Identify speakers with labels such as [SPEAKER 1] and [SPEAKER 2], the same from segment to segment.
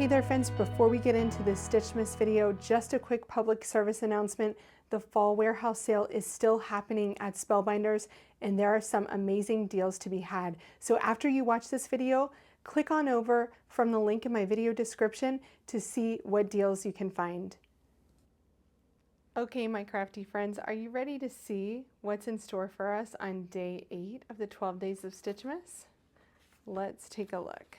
[SPEAKER 1] Hey there friends, before we get into this Stitchmas video, just a quick public service announcement. The fall warehouse sale is still happening at Spellbinders and there are some amazing deals to be had. So after you watch this video, click on over from the link in my video description to see what deals you can find. Okay, my crafty friends, are you ready to see what's in store for us on day 8 of the 12 Days of Stitchmas? Let's take a look.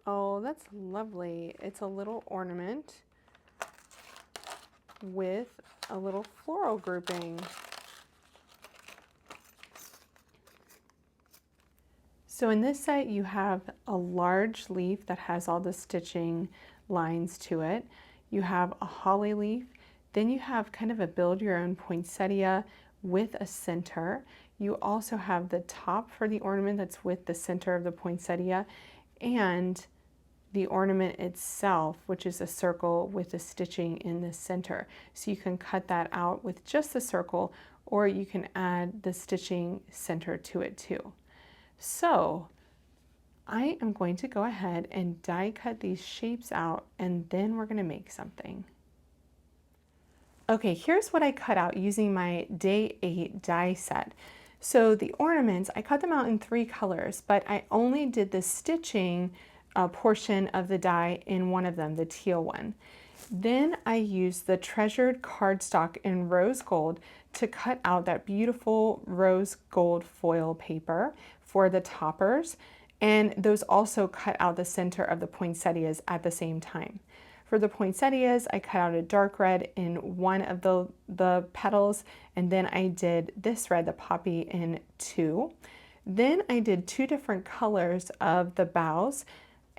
[SPEAKER 1] Oh, that's lovely. It's a little ornament with a little floral grouping. So in this set, you have a large leaf that has all the stitching lines to it. You have a holly leaf. Then you have kind of a build your own poinsettia with a center. You also have the top for the ornament that's with the center of the poinsettia, and the ornament itself, which is a circle with the stitching in the center. So you can cut that out with just the circle, or you can add the stitching center to it too. So I am going to go ahead and die cut these shapes out, and then we're going to make something. Okay, here's what I cut out using my day 8 die set. So the ornaments, I cut them out in 3 colors, but I only did the stitching portion of the die in one of them, the teal one. Then I used the treasured cardstock in rose gold to cut out that beautiful rose gold foil paper for the toppers, and those also cut out the center of the poinsettias at the same time. For the poinsettias, I cut out a dark red in one of the petals, and then I did this red, the poppy, in 2. Then I did 2 different colors of the boughs,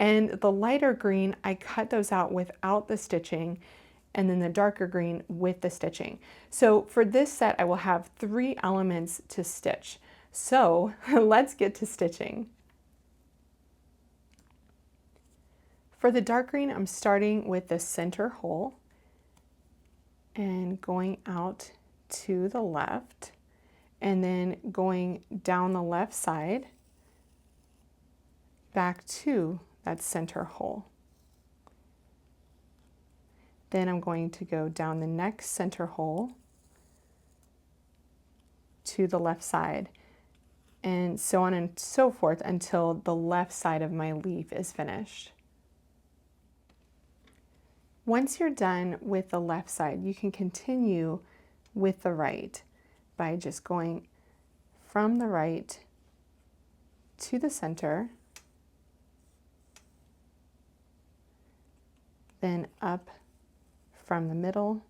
[SPEAKER 1] and the lighter green, I cut those out without the stitching, and then the darker green with the stitching. So for this set, I will have 3 elements to stitch. So let's get to stitching. For the dark green, I'm starting with the center hole and going out to the left, and then going down the left side back to that center hole. Then I'm going to go down the next center hole to the left side, and so on and so forth until the left side of my leaf is finished. Once you're done with the left side, you can continue with the right by just going from the right to the center, then up from the middle,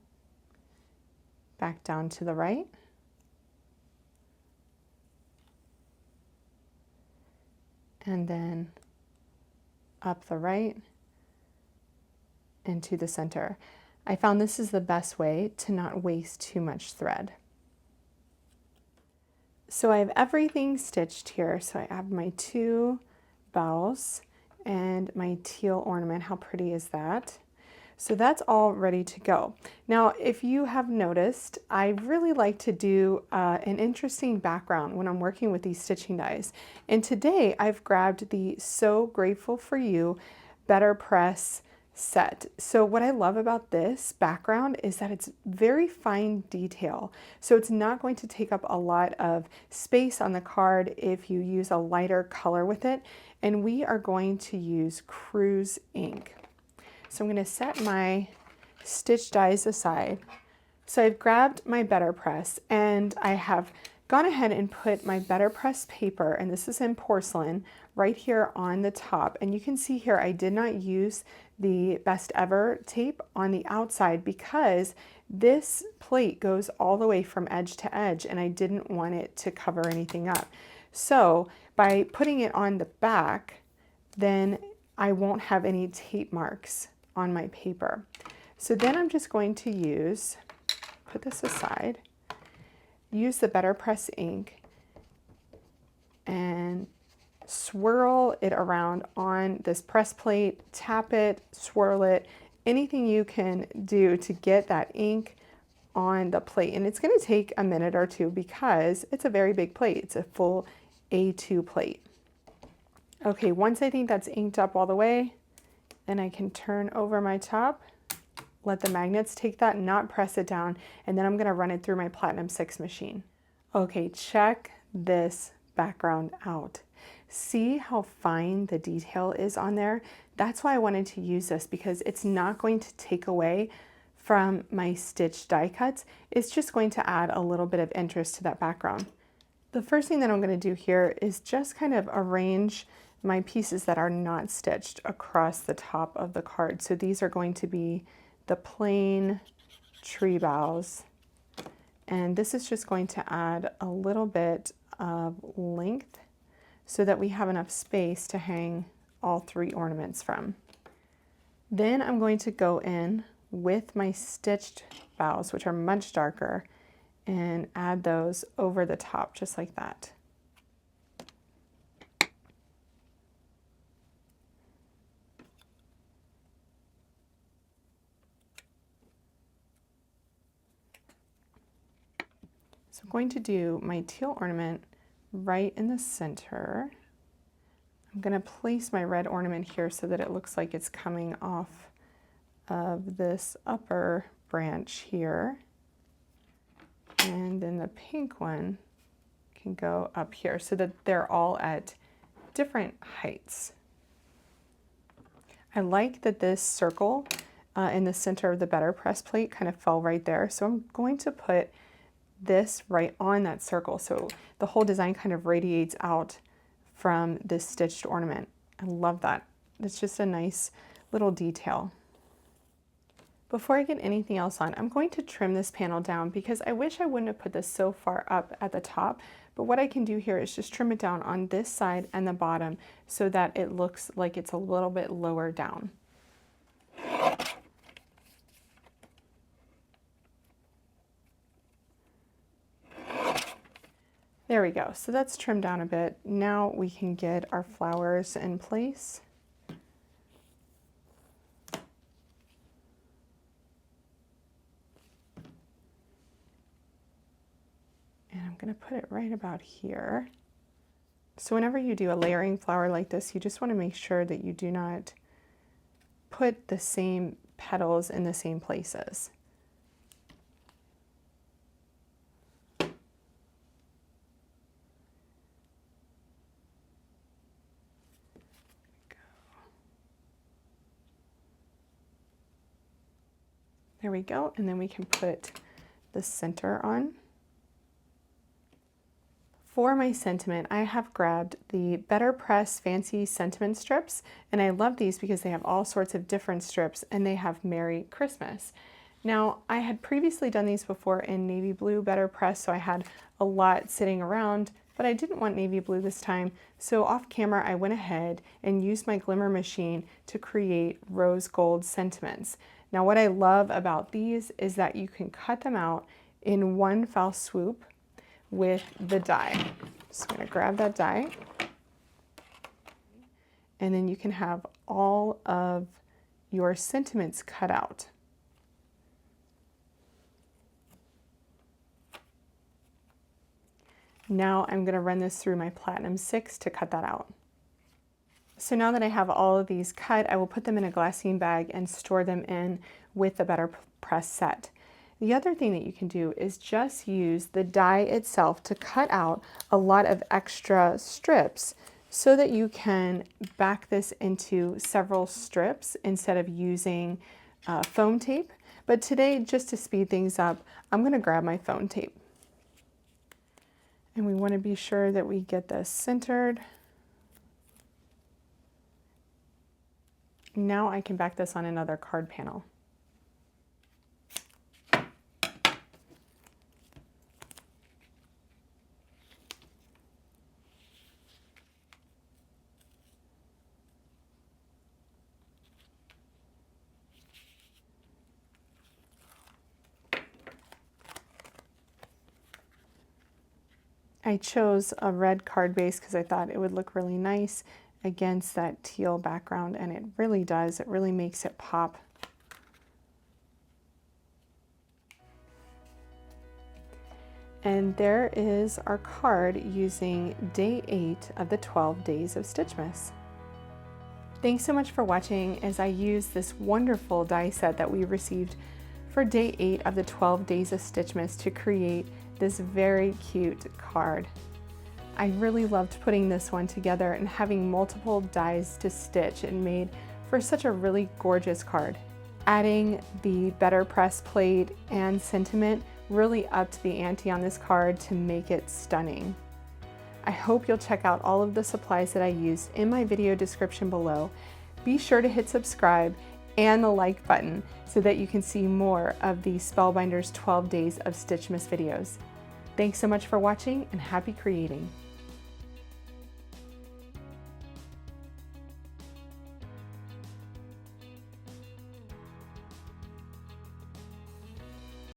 [SPEAKER 1] back down to the right, and then up the right into the center. I found this is the best way to not waste too much thread. So I have everything stitched here. So I have my 2 bows and my teal ornament. How pretty is that? So that's all ready to go. Now, if you have noticed, I really like to do an interesting background when I'm working with these stitching dies. And today I've grabbed the So Grateful for You BetterPress set. So what I love about this background is that it's very fine detail. So it's not going to take up a lot of space on the card if you use a lighter color with it. And we are going to use Cruise ink. So I'm going to set my stitch dies aside. So I've grabbed my BetterPress, and I have gone ahead and put my BetterPress paper, and this is in porcelain, right here on the top. And you can see here I did not use the Best Ever tape on the outside because this plate goes all the way from edge to edge, and I didn't want it to cover anything up. So by putting it on the back, then I won't have any tape marks on my paper. So then I'm just going to put this aside, use the BetterPress ink, and swirl it around on this press plate, tap it, swirl it, anything you can do to get that ink on the plate. And it's going to take a minute or two because it's a very big plate. It's a full A2 plate. Okay, once I think that's inked up all the way, then I can turn over my top, let the magnets take that, not press it down, and then I'm going to run it through my Platinum 6 machine. Okay, check this background out. See how fine the detail is on there? That's why I wanted to use this, because it's not going to take away from my stitch die cuts. It's just going to add a little bit of interest to that background. The first thing that I'm going to do here is just kind of arrange my pieces that are not stitched across the top of the card. So these are going to be the plain tree boughs. And this is just going to add a little bit of length so that we have enough space to hang all 3 ornaments from. Then I'm going to go in with my stitched boughs, which are much darker, and add those over the top just like that. So I'm going to do my teal ornament right in the center. I'm going to place my red ornament here so that it looks like it's coming off of this upper branch here. And then the pink one can go up here so that they're all at different heights. I like that this circle in the center of the BetterPress plate kind of fell right there. So I'm going to put this right on that circle so the whole design kind of radiates out from this stitched ornament. I love that. It's just a nice little detail. Before I get anything else on, I'm going to trim this panel down because I wish I wouldn't have put this so far up at the top, but what I can do here is just trim it down on this side and the bottom so that it looks like it's a little bit lower down. There we go. So that's trimmed down a bit. Now we can get our flowers in place. And I'm going to put it right about here. So whenever you do a layering flower like this, you just want to make sure that you do not put the same petals in the same places. There we go, and then we can put the center on. For my sentiment, I have grabbed the BetterPress Fancy Sentiment Strips, and I love these because they have all sorts of different strips and they have Merry Christmas. Now, I had previously done these before in navy blue BetterPress, so I had a lot sitting around, but I didn't want navy blue this time, so off camera I went ahead and used my Glimmer machine to create rose gold sentiments. Now, what I love about these is that you can cut them out in one foul swoop with the die. So I'm going to grab that die, and then you can have all of your sentiments cut out. Now I'm going to run this through my Platinum 6 to cut that out. So now that I have all of these cut, I will put them in a glassine bag and store them in with the BetterPress set. The other thing that you can do is just use the die itself to cut out a lot of extra strips so that you can back this into several strips instead of using foam tape. But today, just to speed things up, I'm going to grab my foam tape. And we want to be sure that we get this centered. Now I can back this on another card panel. I chose a red card base because I thought it would look really nice against that teal background, and it really does. It really makes it pop. And there is our card using day 8 of the 12 Days of Stitchmas. Thanks so much for watching as I use this wonderful die set that we received for day 8 of the 12 Days of Stitchmas to create this very cute card. I really loved putting this one together and having multiple dies to stitch. It made for such a really gorgeous card. Adding the BetterPress plate and sentiment really upped the ante on this card to make it stunning. I hope you'll check out all of the supplies that I used in my video description below. Be sure to hit subscribe and the like button so that you can see more of the Spellbinders 12 Days of Stitchmas videos. Thanks so much for watching and happy creating!